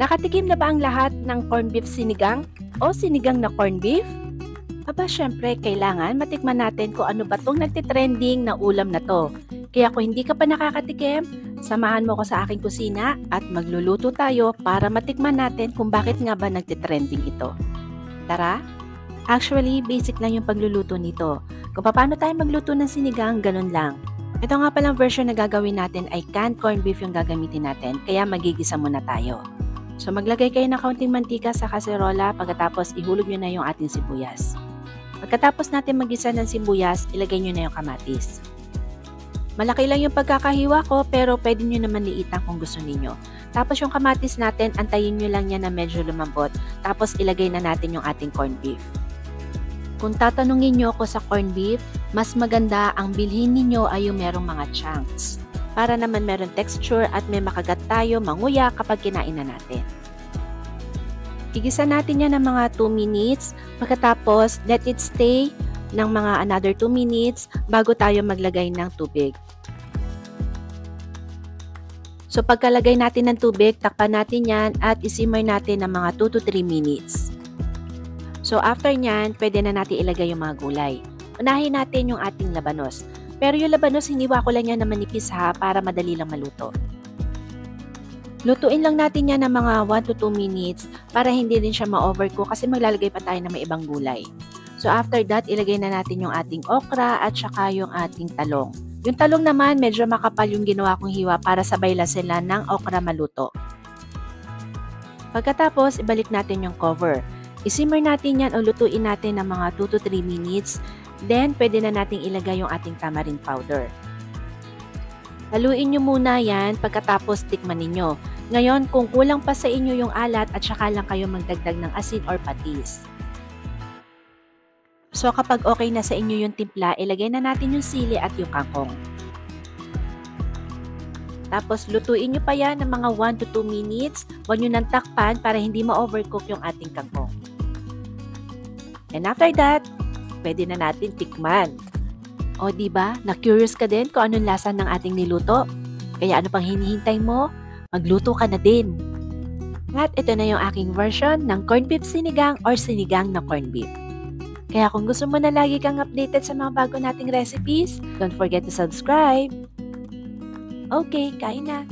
Nakatikim na ba ang lahat ng corned beef sinigang o sinigang na corned beef? Aba, syempre, kailangan matikman natin kung ano ba tong nagtitrending na ulam na to. Kaya kung hindi ka pa nakakatikim, samahan mo ko sa aking kusina at magluluto tayo para matikman natin kung bakit nga ba nagtitrending ito. Tara! Actually, basic lang yung pagluluto nito. Kung paano tayo magluto ng sinigang, ganun lang. Ito nga palang version na gagawin natin ay canned corned beef yung gagamitin natin, kaya magigisa muna tayo. So maglagay kayo ng kaunting mantika sa kaserola, pagkatapos ihulog nyo na yung ating sibuyas. Pagkatapos natin magisa ng sibuyas, ilagay nyo na yung kamatis. Malaki lang yung pagkakahiwa ko pero pwede nyo naman liitan kung gusto niyo. Tapos yung kamatis natin, antayin nyo lang yan na medyo lumambot. Tapos ilagay na natin yung ating corned beef. Kung tatanungin nyo ako sa corned beef, mas maganda ang bilhin ninyo ay yung merong mga chunks. Para naman meron texture at may makagat tayo manguya kapag kinain na natin. Igisa natin yan ng mga 2 minutes, pagkatapos let it stay ng mga another 2 minutes bago tayo maglagay ng tubig. So pagkalagay natin ng tubig, takpan natin yan at isimmer natin ng mga 2 to 3 minutes. So after nyan, pwede na natin ilagay yung mga gulay. Unahin natin yung ating labanos. Pero yung labanos, hiniwa ko lang yan na manipis ha, para madali lang maluto. Lutuin lang natin yan ng mga 1 to 2 minutes para hindi rin siya ma-overcook kasi maglalagay pa tayo ng may ibang gulay. So after that, ilagay na natin yung ating okra at saka yung ating talong. Yung talong naman, medyo makapal yung ginawa kong hiwa para sabay lang sila ng okra maluto. Pagkatapos, ibalik natin yung cover. Isimmer natin yan o lutuin natin ng mga 2 to 3 minutes. Then, pwede na nating ilagay yung ating tamarind powder. Haluin nyo muna yan pagkatapos tikman ninyo. Ngayon, kung kulang pa sa inyo yung alat at saka lang kayo magdagdag ng asin or patis. So, kapag okay na sa inyo yung timpla, ilagay na natin yung sili at yung kangkong. Tapos, lutuin nyo pa yan ng mga 1 to 2 minutes. Huwag nyo nang takpan para hindi ma-overcook yung ating kangkong. And after that, pwede na natin tikman. O diba, na-curious ka din kung anong lasa ng ating niluto? Kaya ano pang hinihintay mo? Magluto ka na din. At ito na yung aking version ng corned beef sinigang or sinigang na corned beef. Kaya kung gusto mo na lagi kang updated sa mga bago nating recipes, don't forget to subscribe. Okay, kain na!